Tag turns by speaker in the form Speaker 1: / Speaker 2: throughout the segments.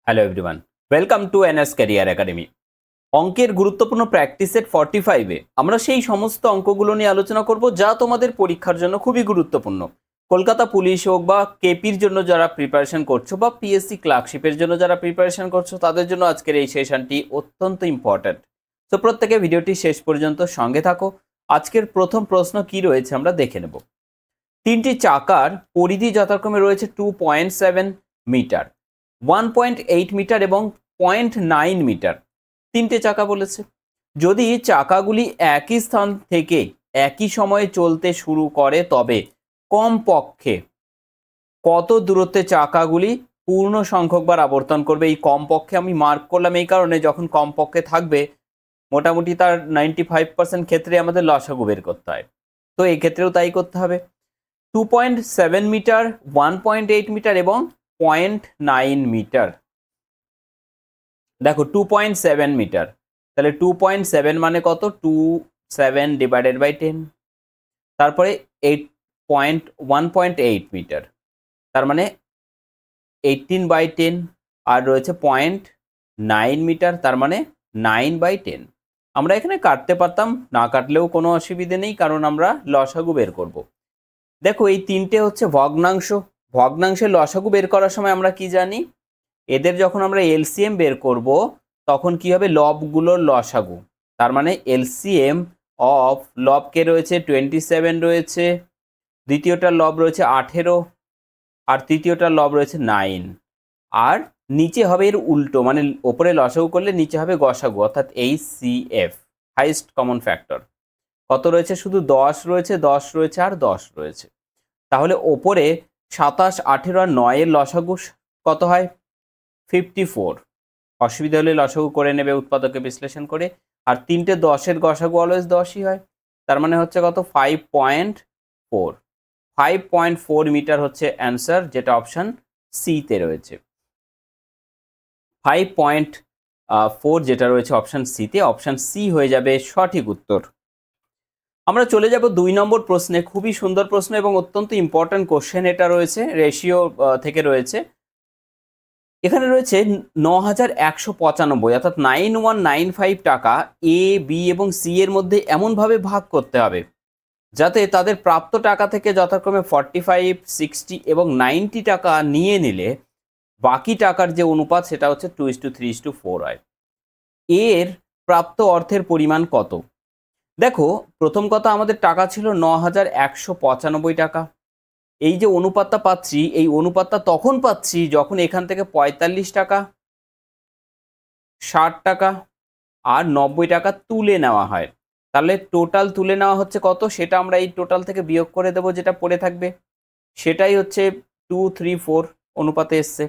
Speaker 1: Hello everyone, welcome to NS career academy. অঙ্কের গুরুত্বপূর্ণ practice set 45-এ আমরা সেই সমস্ত অঙ্কগুলো নিয়ে আলোচনা করব যা তোমাদের পরীক্ষার জন্য খুবই গুরুত্বপূর্ণ। কলকাতা পুলিশ হোক বা কেপির জন্য যারা প্রিপারেশন করছো বা পিএসসি ক্লার্কশিপের জন্য যারা প্রিপারেশন করছো তাদের জন্য আজকের এই সেশনটি অত্যন্ত ইম্পর্ট্যান্ট। তো প্রত্যেকে ভিডিওটি শেষ পর্যন্ত সঙ্গে থাকো। আজকের প্রথম প্রশ্ন কি রয়েছে আমরা দেখে নেব। তিনটি চাকার পরিধি যথাক্রমে রয়েছে 2.7 মিটার, 1.8 মিটার এবং 0.9 মিটার। তিনটে চাকা বলেছে। যদি চাকাগুলি একই স্থান থেকে একই সময়ে চলতে শুরু করে তবে কমপক্ষে কত দূরত্বে চাকাগুলি পূর্ণ সংখ্যকবার আবর্তন করবে। এই কমপক্ষে আমি মার্ক করলাম এই কারণে, যখন কমপক্ষে থাকবে মোটামুটি তার 95% ক্ষেত্রে আমাদের লসাগু বের করতে হয়, তো এই ক্ষেত্রেও তাই করতে হবে। 2.7 মিটার, 1.8 মিটার এবং 0.9 মিটার। দেখো 2.7 মিটার, তাহলে 2.7 মানে কত, 27 ডিভাইডেড বাই 10। তারপরে 1.8 মিটার, তার মানে 18/10। আর রয়েছে 0.9 মিটার, তার মানে 9/10। আমরা এখানে কাটতে পারতাম, না কাটলেও কোনো অসুবিধে নেই, কারণ আমরা লসাগু বের করব। দেখো এই তিনটে হচ্ছে ভগ্নাংশ। ভগ্নাংশের লসাগু বের করার সময় আমরা কি জানি, এদের যখন আমরা এলসিএম বের করব তখন কি হবে, লবগুলোর লসাগু। তার মানে এলসিএম অফ লবকে রয়েছে 27 রয়েছে, দ্বিতীয়টার লব রয়েছে 18 আর তৃতীয়টার লব রয়েছে 9। আর নিচে হবে এর উল্টো, মানে ওপরে লসাগু করলে নিচে হবে গসাগু, অর্থাৎ HCF, হাইস্ট কমন ফ্যাক্টর। কত রয়েছে, শুধু 10 রয়েছে, 10 রয়েছে আর 10 রয়েছে। তাহলে ওপরে 27, 18 আর 9 এর লসাগু কত হয়, 54। অসুবিধা হলে লসাগু করে নেবে উৎপাদকে বিশ্লেষণ করে। আর তিনটে 10-এর গসাগু অলওয়েজ 10ই হয়, তার মানে হচ্ছে কত, 5.4। 5.4 মিটার হচ্ছে অ্যান্সার, যেটা অপশন সিতে রয়েছে। 5.4 যেটা রয়েছে অপশন সিতে, অপশন সি হয়ে যাবে সঠিক উত্তর। আমরা চলে যাব 2 নম্বর প্রশ্নে। খুবই সুন্দর প্রশ্ন এবং অত্যন্ত ইম্পর্ট্যান্ট কোশ্চেন এটা রয়েছে, রেশিও থেকে রয়েছে। এখানে রয়েছে 9,195, অর্থাৎ 9195 টাকা এ, বি এবং সি এর মধ্যে এমনভাবে ভাগ করতে হবে যাতে তাদের প্রাপ্ত টাকা থেকে যথাক্রমে 45, 60 এবং 90 টাকা নিয়ে নিলে বাকি টাকার যে অনুপাত সেটা হচ্ছে 2:3:4 হয়। এর প্রাপ্ত অর্থের পরিমাণ কত? দেখো প্রথম কথা, আমাদের টাকা ছিল 9,195 টাকা। এই যে অনুপাতটা পাচ্ছি, এই অনুপাতটা তখন পাচ্ছি যখন এখান থেকে 45 টাকা, 60 টাকা আর 90 টাকা তুলে নেওয়া হয়। তাহলে টোটাল তুলে নেওয়া হচ্ছে কত, সেটা আমরা এই টোটাল থেকে বিয়োগ করে দেবো, যেটা পড়ে থাকবে সেটাই হচ্ছে 2:3:4 অনুপাতে এসছে।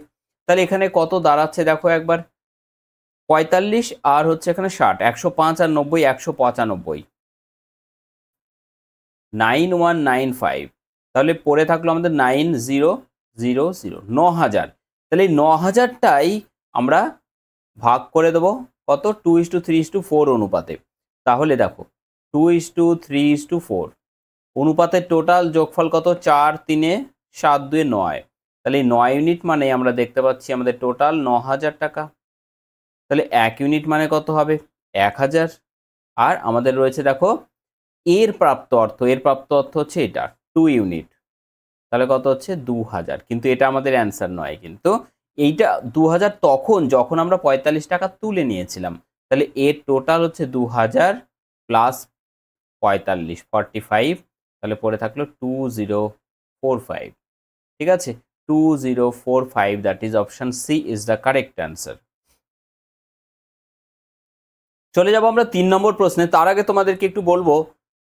Speaker 1: তাহলে এখানে কত দাঁড়াচ্ছে দেখো একবার, 45 আর হচ্ছে এখানে 60, 105 আর 90, 195, 9195। তাহলে পড়ে থাকলো আমাদের 9000, 9000। তাহলে এই 9000টাই আমরা ভাগ করে দেবো কত, 2:3:4 অনুপাতে। তাহলে দেখো 2:3:4 অনুপাতের টোটাল যোগফল কত, 4 3 7 2 9। তাহলে এই 9 ইউনিট মানে আমরা দেখতে পাচ্ছি আমাদের টোটাল 9000 টাকা। তাহলে 1 ইউনিট মানে কত হবে, 1000। আর আমাদের রয়েছে দেখো এর প্রাপ্ত অর্থ, এর প্রাপ্ত অর্থ হচ্ছে এটা 2 ইউনিট, তাহলে কত হচ্ছে 2000। কিন্তু এটা আমাদের অ্যান্সার নয়, কিন্তু এইটা 2000 তখন যখন আমরা 45 টাকা তুলে নিয়েছিলাম। তাহলে এর টোটাল হচ্ছে 2000 প্লাস 45, 45। তাহলে পড়ে থাকলো 2045। ঠিক আছে, 2045, that is option C is the correct answer. চলে যাব আমরা 3 নম্বর প্রশ্নে। তার আগে তোমাদেরকে একটু বলবো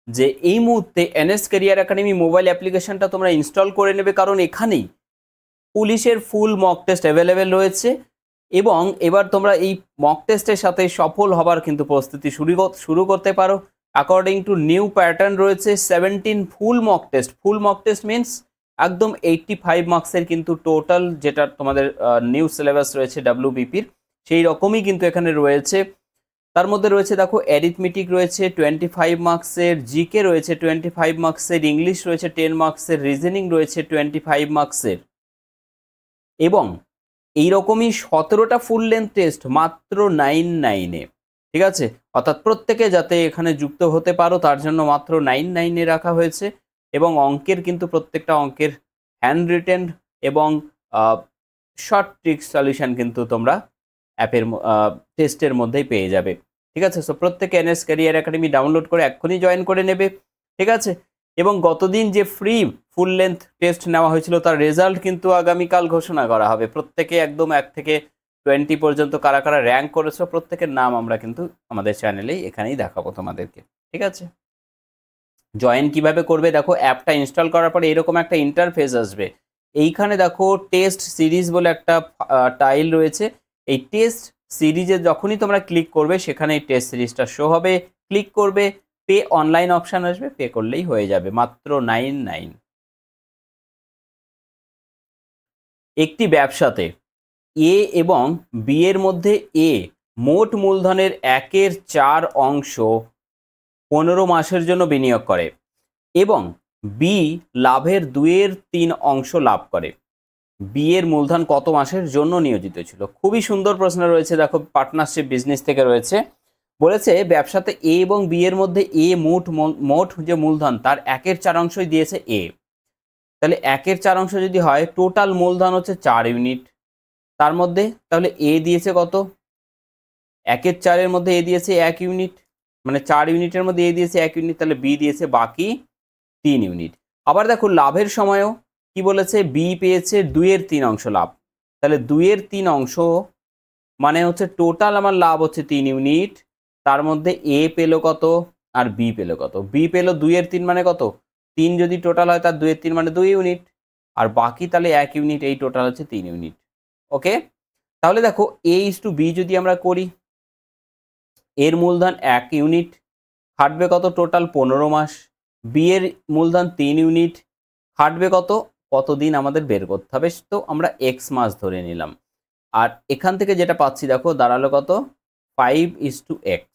Speaker 1: যে এই মুহূর্তে এনএস ক্যারিয়ার একাডেমি মোবাইল অ্যাপ্লিকেশনটা তোমরা ইনস্টল করে নেবে, কারণ এখানেই পুলিশের ফুল মক টেস্ট অ্যাভেলেবেল রয়েছে। এবং এবার তোমরা এই মক টেস্টের সাথে সফল হবার কিন্তু প্রস্তুতি শুরু করতে পারো। অ্যাকর্ডিং টু নিউ প্যাটার্ন রয়েছে 17 full mock test. Full mock test means একদম 85 মার্কসের কিন্তু টোটাল, যেটা তোমাদের নিউ সিলেবাস রয়েছে WBPর, সেই রকমই কিন্তু এখানে রয়েছে। তার মধ্যে রয়েছে দেখো অ্যারিথমেটিক রয়েছে 25 মার্কসের, জিকে রয়েছে 25 মার্কসের, ইংলিশ রয়েছে 10 মার্কসের, রিজনিং রয়েছে 25 মার্কসের। এবং এইরকমই 17টা ফুল লেন্থ টেস্ট মাত্র 99-এ, ঠিক আছে? অর্থাৎ প্রত্যেকে যাতে এখানে যুক্ত হতে পারো তার জন্য মাত্র 99-এ রাখা হয়েছে। এবং অঙ্কের কিন্তু প্রত্যেকটা অঙ্কের হ্যান্ড রিটেন এবং শর্ট ট্রিক সলিউশন কিন্তু তোমরা অ্যাপের টেস্টের মধ্যেই পেয়ে যাবে, ঠিক আছে? সো প্রত্যেকে এনএস ক্যারিয়ার একাডেমি ডাউনলোড করে এক্ষুনি জয়েন করে নেবে, ঠিক আছে? এবং গতদিন যে ফ্রি ফুল লেন্থ টেস্ট নেওয়া হয়েছিল তার রেজাল্ট কিন্তু আগামীকাল ঘোষণা করা হবে। প্রত্যেকে একদম 1 থেকে 20 পর্যন্ত কারা কারা র্যাঙ্ক করেছো প্রত্যেকের নাম আমরা কিন্তু আমাদের চ্যানেলেই এখানেই দেখাবো তোমাদেরকে, ঠিক আছে? জয়েন কিভাবে করবে দেখো, অ্যাপটা ইনস্টল করার পরে এরকম একটা ইন্টারফেস আসবে। এইখানে দেখো টেস্ট সিরিজ বলে একটা টাইল রয়েছে। এই টেস্ট সিরিজে যখনই তোমরা ক্লিক করবে সেখানে এই টেস্ট সিরিজটা শো হবে। ক্লিক করবে, পে অনলাইন অপশান আসবে, পে করলেই হয়ে যাবে মাত্র 99। একটি ব্যবসাতে এ এবং বি এর মধ্যে এ মোট মূলধনের 1/4 অংশ 15 মাসের জন্য বিনিয়োগ করে এবং বি লাভের 2/3 অংশ লাভ করে। বি এর মূলধন কত মাসের জন্য নিয়োজিত ছিল? খুবই সুন্দর প্রশ্ন রয়েছে, দেখো পার্টনারশিপ বিজনেস থেকে রয়েছে। বলেছে ব্যবসাতে এ এবং বি এর মধ্যে এ মোট যে মূলধন তার 1/4 অংশই দিয়েছে এ। তাহলে 1/4 অংশ যদি হয়, টোটাল মূলধন হচ্ছে 4 ইউনিট। তার মধ্যে তাহলে এ দিয়েছে কত? 1/4 মধ্যে এ দিয়েছে 1 ইউনিট, মানে 4 ইউনিটের মধ্যে এ দিয়েছে 1 ইউনিট, তাহলে বি দিয়েছে বাকি 3 ইউনিট। আবার দেখো লাভের সময়ও কি বলেছে, বি পেয়েছে 2/3 অংশ লাভ। তাহলে 2/3 অংশ মানে হচ্ছে টোটাল আমার লাভ হচ্ছে 3 ইউনিট, তার মধ্যে এ পেলো কত আর বি পেলো কত? বি পেলো 2/3 মানে কত? 3 যদি টোটাল হয় তার 2/3 মানে 2 ইউনিট, আর বাকি তাহলে 1 ইউনিট, এই টোটাল হচ্ছে 3 ইউনিট। ওকে, তাহলে দেখো এ ইস টু বি যদি আমরা করি, এর মূলধন 1 ইউনিট, খাটবে কত? টোটাল 15 মাস। বি এর মূলধন 3 ইউনিট, খাটবে কত? কতদিন আমাদের বের করতে হবে, তো আমরা এক্স মাস ধরে নিলাম। আর এখান থেকে যেটা পাচ্ছি দেখো দাঁড়ালো কত? 5:x।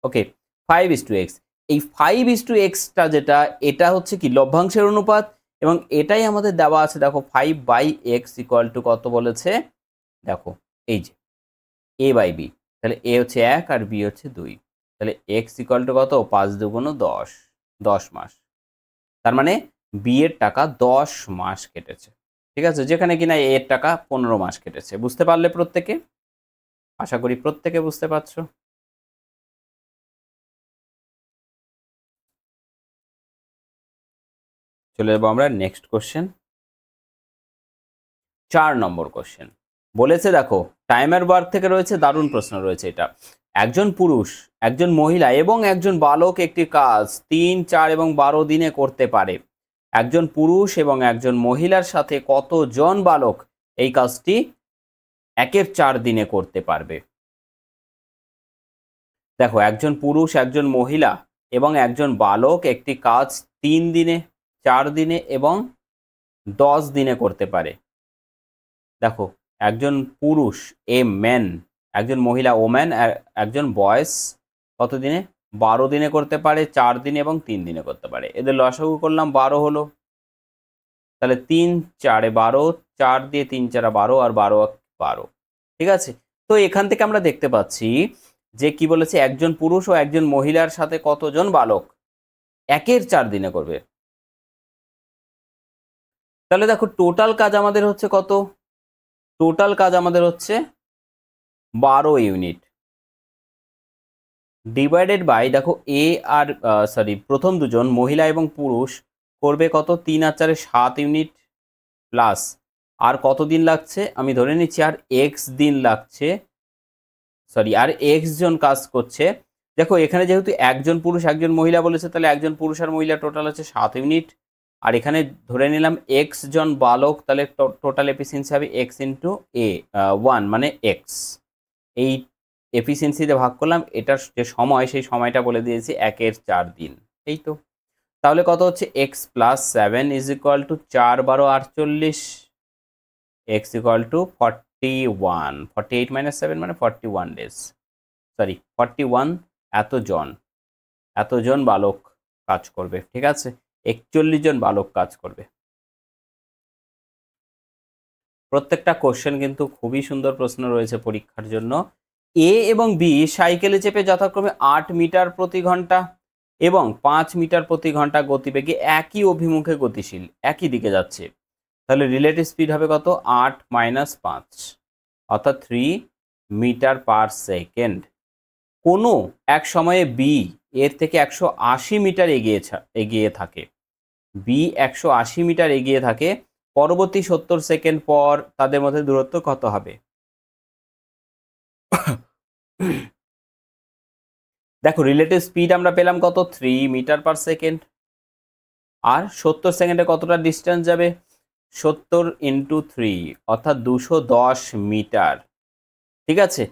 Speaker 1: ওকে, 5:x। এই 5:xটা যেটা, এটা হচ্ছে কি লভ্যাংশের অনুপাত, এবং এটাই আমাদের দেওয়া আছে দেখো 5/x ইকুয়াল টু কত বলেছে দেখো, এই যে a বাই বি। তাহলে a হচ্ছে 1 আর b হচ্ছে 2। তাহলে x ইকুয়াল টু কত? 5 দুগুণ 10, 10 মাস। তার মানে b এর টাকা 10 মাস কেটেছে, ঠিক আছে? যেখানে কিনা a এর টাকা 15 মাস কেটেছে। বুঝতে পারলে প্রত্যেকে? আশা করি প্রত্যেকে বুঝতে পারছো। চলে যাবো আমরা নেক্সট কোশ্চেন, 4 নম্বর কোশ্চেন। বলেছে দেখো টাইমার ওয়ার্ক থেকে রয়েছে, দারুণ প্রশ্ন রয়েছে এটা। একজন পুরুষ, একজন মহিলা এবং একজন বালক একটি কাজ 3, 4 এবং 12 দিনে করতে পারে। একজন পুরুষ এবং একজন মহিলার সাথে কতজন বালক এই কাজটি 1/4 দিনে করতে পারবে? দেখো একজন পুরুষ, একজন মহিলা এবং একজন বালক একটি কাজ 3 দিনে, 4 দিনে এবং 10 দিনে করতে পারে। দেখো একজন পুরুষ এ ম্যান, একজন মহিলা ওম্যান, একজন বয়েস কত দিনে? 12 দিনে করতে পারে, 4 দিনে এবং 3 দিনে করতে পারে। এদের লসাগু করলাম 12 হলো, তাহলে 3 4 12, 4 দিয়ে 3 4 12 আর 12 12, ঠিক আছে? তো এখান থেকে আমরা দেখতে পাচ্ছি যে কি বলেছে, একজন পুরুষ ও একজন মহিলার সাথে কতজন বালক 1/4 দিনে করবে। তাহলে দেখো টোটাল কাজ আমাদের হচ্ছে কত? টোটাল কাজ আমাদের হচ্ছে 12 ইউনিট, ডিভাইডেড বাই দেখো এ আর প্রথম দুজন মহিলা এবং পুরুষ করবে কত? 3 আর 4 7 ইউনিট, প্লাস আর কত দিন লাগছে আমি ধরে নিচ্ছি, আর এক্স দিন লাগছে, আর এক্স জন কাজ করছে। দেখো এখানে যেহেতু একজন পুরুষ একজন মহিলা বলেছে, তাহলে একজন পুরুষ আর মহিলা টোটাল আছে 7 ইউনিট, আর এখানে ধরে নিলাম এক্স জন বালক, তাহলে টোটাল এফিসিয়েন্সি হবে এক্স ইন্টু এ 1 মানে এক্স। এই এফিসিয়েন্সিতে ভাগ করলাম, এটার যে সময় সেই সময়টা বলে দিয়েছি 1/4 দিন, এই তো। তাহলে কত হচ্ছে? X plus 7 is equal to 4 12 48, x equal to 41, 48 minus 7 মানে 41 ডেজ, 41 এতজন বালক কাজ করবে, ঠিক আছে? 41 জন বালক কাজ করবে। প্রত্যেকটা কোশ্চেন কিন্তু খুবই সুন্দর প্রশ্ন রয়েছে পরীক্ষার জন্য। এ এবং বি সাইকেলে চেপে যথাক্রমে 8 মিটার প্রতি ঘন্টা এবং 5 মিটার প্রতি ঘন্টা গতিবেগে একই অভিমুখে গতিশীল, একই দিকে যাচ্ছে। তাহলে রিলেটিভ স্পিড হবে কত? 8 মাইনাস 5 অর্থাৎ 3 মিটার পার সেকেন্ড। কোনো এক সময়ে বি এর থেকে 180 মিটার এগিয়ে থাকে। বি 180 মিটার এগিয়ে থাকে, পরবর্তী 70 সেকেন্ড পর তাদের মধ্যে দূরত্ব কত হবে? দেখো রিলেটিভ স্পিড আমরা পেলাম কত? 3 মিটার পার সেকেন্ড। আর 70 সেকেন্ডে কতটা ডিস্টেন্স যাবে? 70 ইন্টু 3 অর্থাৎ 210 মিটার। ঠিক আছে,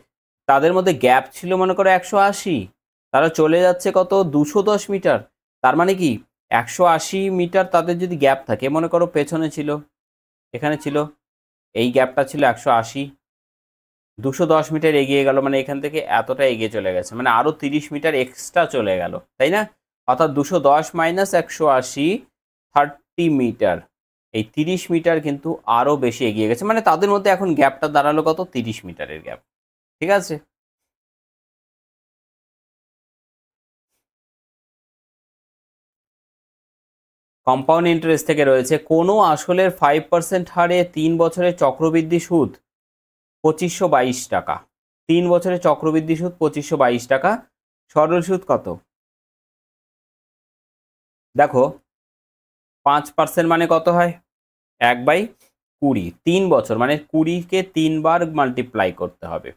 Speaker 1: তাদের মধ্যে গ্যাপ ছিল মনে করো 180, তারা চলে যাচ্ছে কত? 210 মিটার। তার মানে কি 180 মিটার তাদের যদি গ্যাপ থাকে, মনে করো পেছনে ছিল, এখানে ছিল, এই গ্যাপটা ছিল 180, 210 মিটার এগিয়ে গেল, মানে এখান থেকে এতটা এগিয়ে চলে গেছে, মানে আরো 30 মিটার এক্সট্রা চলে গেল, তাই না? অর্থাৎ 210 মাইনাস 180, 30 মিটার। এই 30 মিটার কিন্তু আরো বেশি এগিয়ে গেছে, মানে তাদের মধ্যে এখন গ্যাপটা দাঁড়ালো কত? 30 মিটারের গ্যাপ। ঠিক আছে, কম্পাউন্ড ইন্টারেস্ট থেকে রয়েছে কোনো আসলের 5% হারে 3 বছরের চক্রবৃদ্ধি সুদ 2522 টাকা। 3 বছরের চক্রবৃদ্ধি সুদ 2522 টাকা। সরল সুদ কত? দেখো 5% মানে কত হয়? 1/20। 3 বছর মানে 20-কে 3 বার মাল্টিপ্লাই করতে হবে,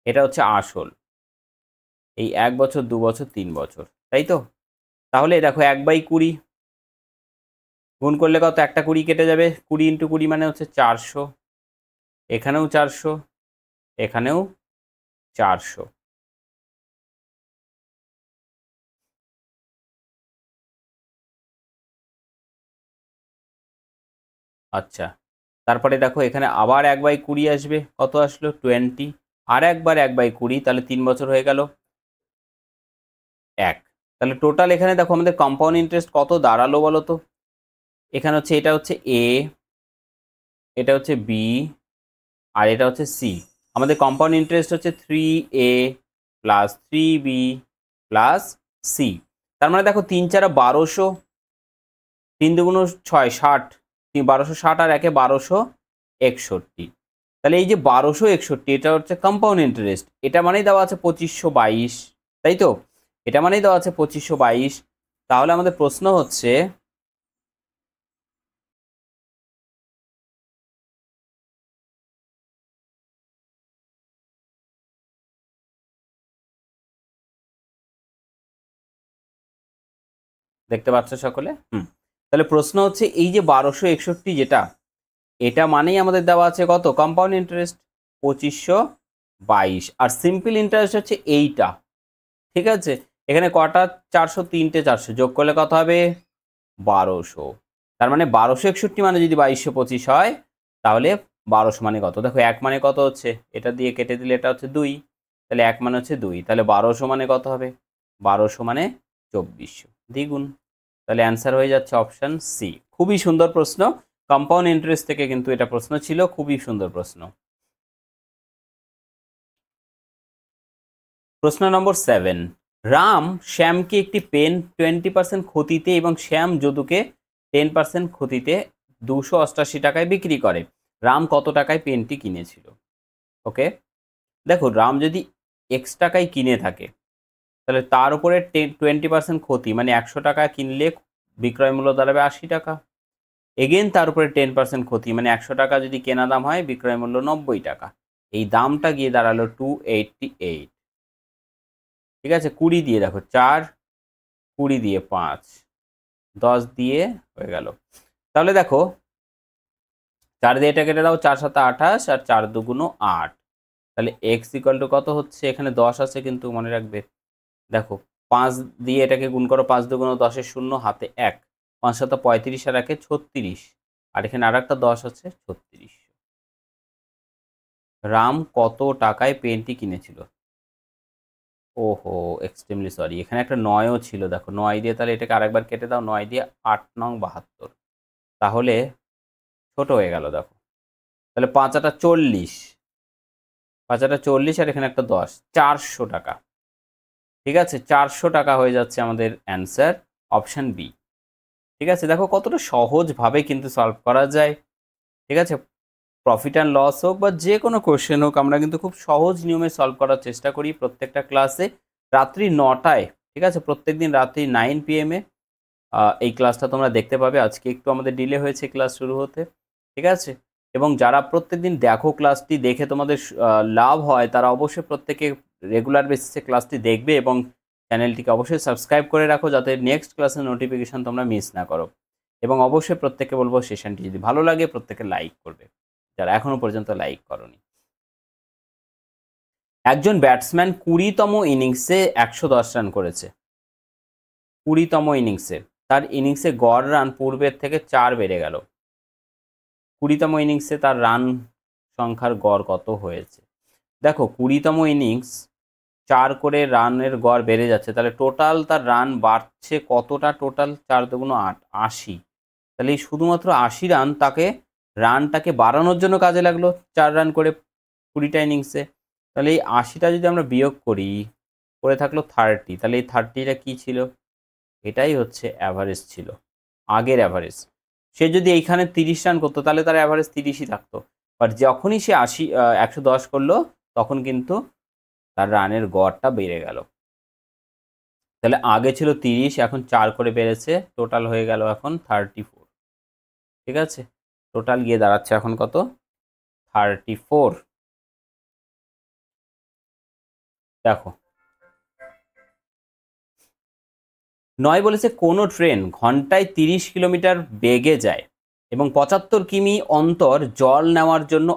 Speaker 1: এটা হচ্ছে আসল। এই 1 বছর, 2 বছর, 3 বছর, তাই তো? তাহলে দেখো 1/20 গুণ করলে কত? একটা 20 কেটে যাবে, 20 ইন্টু 20 মানে হচ্ছে 400, এখানেও 400, এখানেও 400। আচ্ছা, তারপরে দেখো এখানে আবার 1/20 আসবে, কত আসলো? 20। আর একবার 1/20, তাহলে 3 বছর হয়ে গেল 1। তাহলে টোটাল এখানে দেখো আমাদের কম্পাউন্ড ইন্টারেস্ট কত দাঁড়ালো বলো তো? এখানে হচ্ছে, এটা হচ্ছে এ, এটা হচ্ছে বি, আর এটা হচ্ছে সি। আমাদের কম্পাউন্ড ইন্টারেস্ট হচ্ছে 3a plus 3b plus C. তার মানে দেখো 3 4 1200, 3 দুগুণ 6 60, 1260 আর 1 1261। তাহলে এই যে 1261, এটা হচ্ছে কম্পাউন্ড ইন্টারেস্ট, এটা মানেই দেওয়া আছে 2522, তাই তো? এটা মানেই দেওয়া আছে 2522। তাহলে আমাদের প্রশ্ন হচ্ছে, দেখতে পাচ্ছ সকলে? তাহলে প্রশ্ন হচ্ছে এই যে 1261 যেটা, এটা মানেই আমাদের দেওয়া আছে কত? Compound interest 2522। আর সিম্পল ইন্টারেস্ট হচ্ছে এইটা। ঠিক আছে, এখানে কটা 400? 3টে 400 যোগ করলে কত হবে? 1200। তার মানে 1261 মানে যদি 2225 হয়, তাহলে 1200 মানে কত? দেখো 1 মানে কত হচ্ছে? এটা দিয়ে কেটে দিলে এটা হচ্ছে 2, তাহলে 1 মানে হচ্ছে 2, তাহলে 1200 মানে কত হবে? 1200 মানে 2400 দ্বিগুণ। তাহলে অ্যান্সার হয়ে যাচ্ছে অপশন সি। খুবই সুন্দর প্রশ্ন, কম্পাউন্ড ইন্টারেস্ট থেকে কিন্তু এটা প্রশ্ন ছিল, খুবই সুন্দর প্রশ্ন। প্রশ্ন নম্বর 7, রাম শ্যামকে একটি পেন 20% ক্ষতিতে এবং শ্যাম যদুকে 10% ক্ষতিতে 288 টাকায় বিক্রি করে। রাম কত টাকায় পেনটি কিনেছিল? ওকে, দেখো রাম যদি এক্স টাকায় কিনে থাকে, তাহলে তার উপরে 20% ক্ষতি, মানে 100 টাকা কিনলে বিক্রয় মূল্য দাঁড়াবে 80 টাকা। এগেন তার উপরে 10% ক্ষতি, মানে 100 টাকা যদি কেনা দাম হয়, বিক্রয় মূল্য 90 টাকা। এই দামটা গিয়ে দাঁড়ালো 288। ঠিক আছে, 20 দিয়ে দেখো 4, 20 দিয়ে 5, 10 দিয়ে হয়ে গেল। তাহলে দেখো 4 দিয়ে এটা কেটে দাও, 4 7 28 আর 4 দুগুণ 8। তাহলে এক্স ইকুয়াল টু কত হচ্ছে? এখানে 10 আছে কিন্তু মনে রাখবে। দেখো 5 দিয়ে এটাকে গুণ করো, 5 দুগুণ 10 শূন্য, হাতে 1, 5 7 35 আর 1 36, আর এখানে আর একটা 10 আছে 36। রাম কত টাকায় পেনটি কিনেছিল? ওহো, এক্সট্রিমলি সরি, এখানে একটা 9ও ছিল। দেখো 9 দিয়ে, তাহলে এটাকে আরেকবার কেটে দাও, 9 দিয়ে 8 নং 72, তাহলে ছোট হয়ে গেল। দেখো তাহলে 5×8 = 40, 5×8 = 40, আর এখানে একটা 10, 400 টাকা। ঠিক আছে, 400 টাকা হয়ে যাচ্ছে আমাদের অ্যান্সার, অপশান বি। ঠিক আছে, দেখো কতটা সহজভাবে কিন্তু সলভ করা যায়। ঠিক আছে, প্রফিট অ্যান্ড লস হোক বা যে কোনো কোশ্চেন হোক, আমরা কিন্তু খুব সহজ নিয়মে সলভ করার চেষ্টা করি প্রত্যেকটা ক্লাসে, রাত্রি 9টায়। ঠিক আছে, প্রত্যেকদিন রাত্রি 9 PM এই ক্লাসটা তোমরা দেখতে পাবে। আজকে একটু আমাদের ডিলে হয়েছে ক্লাস শুরু হতে। ঠিক আছে, এবং যারা প্রত্যেকদিন দেখো ক্লাসটি, দেখে তোমাদের লাভ হয়, তারা অবশ্যই প্রত্যেকে রেগুলার বেসিসে ক্লাসটি দেখবে এবং চ্যানেলটিকে অবশ্যই সাবস্ক্রাইব করে রাখো, যাতে নেক্সট ক্লাসের নোটিফিকেশান তোমরা মিস না করো। এবং অবশ্যই প্রত্যেককে বলবো, সেশনটি যদি ভালো লাগে প্রত্যেকে লাইক করবে, যারা এখনো পর্যন্ত লাইক করনি। একজন ব্যাটসম্যান 20তম ইনিংসে 110 রান করেছে। 20তম ইনিংসে তার ইনিংসে গড় রান পূর্বের থেকে 4 বেড়ে গেল। 20তম ইনিংসে তার রান সংখ্যার গড় কত হয়েছে? দেখো 20তম ইনিংস 4 করে রানের গড় বেড়ে যাচ্ছে, তাহলে টোটাল তার রান বাড়ছে কতটা? টোটাল 4 × 2 = 8, 80। তাহলে এই শুধুমাত্র 80 রান তাকে রানটাকে বাড়ানোর জন্য কাজে লাগলো, 4 রান করে 20টা ইনিংসে। তাহলে এই 80টা যদি আমরা বিয়োগ করি, করে থাকলো 30, তাহলে এই 30টা কী ছিল? এটাই হচ্ছে অ্যাভারেজ ছিল, আগের অ্যাভারেজ। সে যদি এইখানে 30 রান করতো তাহলে তার অ্যাভারেজ 30ই থাকতো, বাট যখনই সে 110 করলো তখন কিন্তু তার রানের গড়টা বেড়ে গেল। তাহলে আগে ছিল 30, এখন 4 করে বেড়েছে, টোটাল হয়ে গেল এখন 34। ঠিক আছে, টোটাল গিয়ে দাঁড়াচ্ছে এখন কত? 34। দেখো 9 বলেছে কোনো ট্রেন ঘন্টায় 30 কিলোমিটার বেগে যায় এবং 75 কিমি অন্তর জল নেওয়ার জন্য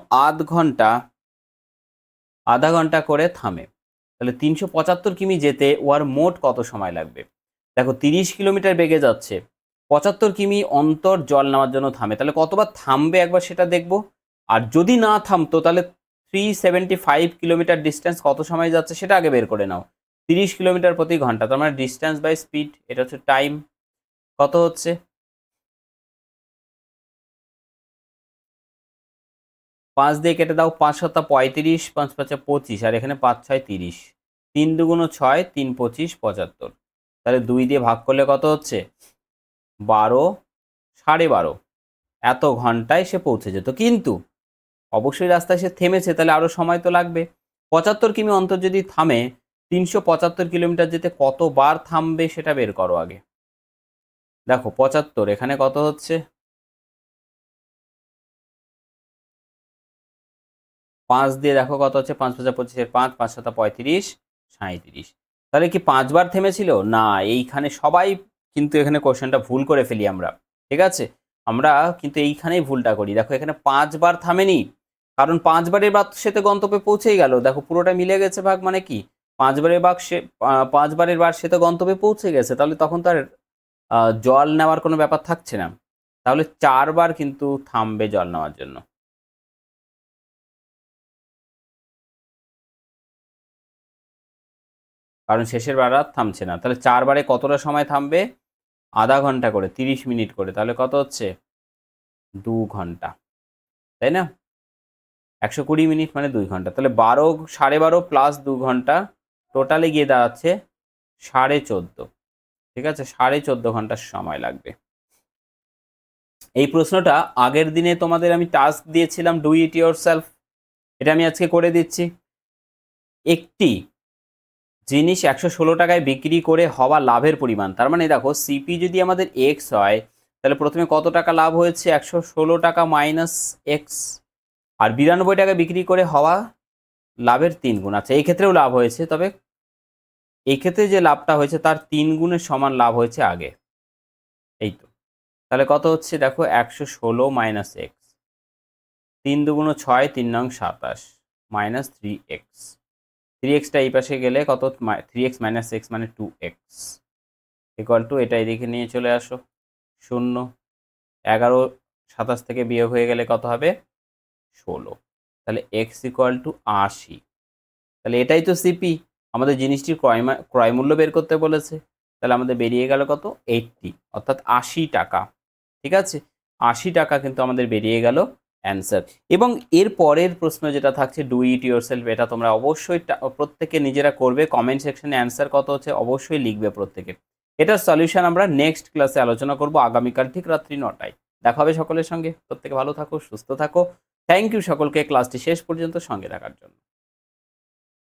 Speaker 1: আধা ঘন্টা করে থামে। তাহলে 375 কিমি যেতে ওর মোট কত সময় লাগবে? দেখো 30 কিলোমিটার বেগে যাচ্ছে, 75 কিমি অন্তর জল নেওয়ার জন্য থামে, তাহলে কতবার থামবে একবার সেটা দেখব। আর যদি না থামতো তাহলে 375 কিলোমিটার ডিস্টেন্স কত সময় যাচ্ছে সেটা আগে বের করে নাও। 30 কিলোমিটার প্রতি ঘন্টা, তার মানে ডিস্টেন্স বাই স্পিড, এটা হচ্ছে টাইম। কত হচ্ছে? 5 দিয়ে কেটে দাও, 5 × 7 = 35, 5 × 5 = 25, আর এখানে 5 × 6 = 30, 3 × 2 = 6, 3 × 25 = 75। তাহলে 2 দিয়ে ভাগ করলে কত হচ্ছে? 12, 12.5। এত ঘন্টায় সে পৌঁছে যেত, কিন্তু অবশ্যই রাস্তায় সে থেমেছে, তাহলে আরও সময় তো লাগবে। 75 কিমি অন্তর যদি থামে, 375 কিলোমিটার যেতে কতবার থামবে সেটা বের করো আগে। দেখো 75, এখানে কত হচ্ছে? 5 দিয়ে দেখো কত হচ্ছে? 5 × 5 = 25, 5, 5 × 7 = 35, 37। তাহলে কি 5 বার থেমেছিল? না, এইখানে সবাই কিন্তু এখানে কোশ্চেনটা ভুল করে ফেলি আমরা। ঠিক আছে, আমরা কিন্তু এইখানেই ভুলটা করি। দেখো এখানে 5 বার থামেনি, কারণ 5 বারের বার সে তো গন্তব্যে পৌঁছেই গেল। দেখো পুরোটা মিলে গেছে ভাগ, মানে কি 5 বারের ভাগ সে 5 বারের বার সে তো গন্তব্যে পৌঁছে গেছে, তাহলে তখন তার জল নেওয়ার কোনো ব্যাপার থাকছে না। তাহলে 4 বার কিন্তু থামবে জল নেওয়ার জন্য। কারণ শেষের বার আর থামছে না। তাহলে 4 বারে কতটা সময় থামবে? আধা ঘন্টা করে, 30 মিনিট করে। তাহলে কত হচ্ছে? 2 ঘন্টা, তাই না? 120 মিনিট মানে 2 ঘন্টা। তাহলে 12, 12.5 প্লাস 2 ঘন্টা, টোটালে গিয়ে দাঁড়াচ্ছে 14.5। ঠিক আছে, 14.5 ঘন্টার সময় লাগবে। এই প্রশ্নটা আগের দিনে তোমাদের আমি টাস্ক দিয়েছিলাম, ডু ইট ইয়োর সেলফ। এটা আমি আজকে করে দিচ্ছি। একটি জিনিস 116 টাকায় বিক্রি করে হওয়া লাভের পরিমাণ, তার মানে দেখো সিপি যদি আমাদের এক্স হয়, তাহলে প্রথমে কত টাকা লাভ হয়েছে? 116 টাকা মাইনাস এক্স। আর 92 টাকা বিক্রি করে হওয়া লাভের 3 গুণ। আচ্ছা, এই ক্ষেত্রেও লাভ হয়েছে, তবে এই ক্ষেত্রে যে লাভটা হয়েছে তার 3 গুণের সমান লাভ হয়েছে আগে। এই তো, তাহলে কত হচ্ছে? দেখো 116 মাইনাস এক্স, 3 × 2 = 6, 3 নং 27, মাইনাস 3x। 3xটা এই পাশে গেলে কত? 3x মাইনাস এক্স মানে 2x, ইকুয়াল টু এটা এদিকে নিয়ে চলে আসো 0। 11, 27 থেকে বিয়োগ হয়ে গেলে কত হবে? 16। তাহলে x ইকুয়াল টু 80। তাহলে এটাই তো সিপি, আমাদের জিনিসটির ক্রয় মূল্য বের করতে বলেছে। তাহলে আমাদের বেরিয়ে গেল কত? 80, অর্থাৎ 80 টাকা। ঠিক আছে, 80 টাকা কিন্তু আমাদের বেরিয়ে গেল অ্যান্সার। এবং এর পরের প্রশ্ন যেটা থাকছে ডু ইট ইয়োরসেলফ, এটা তোমরা অবশ্যই প্রত্যেকে নিজেরা করবে। কমেন্ট সেকশনে অ্যান্সার কত হচ্ছে অবশ্যই লিখবে প্রত্যেকে। এটার সলিউশন আমরা নেক্সট ক্লাসে আলোচনা করব আগামীকাল ঠিক রাত্রি 9টায়। দেখা হবে সকলের সঙ্গে। প্রত্যেকে ভালো থাকো, সুস্থ থাকো। থ্যাংক ইউ সকলকে ক্লাসটি শেষ পর্যন্ত সঙ্গে থাকার জন্য।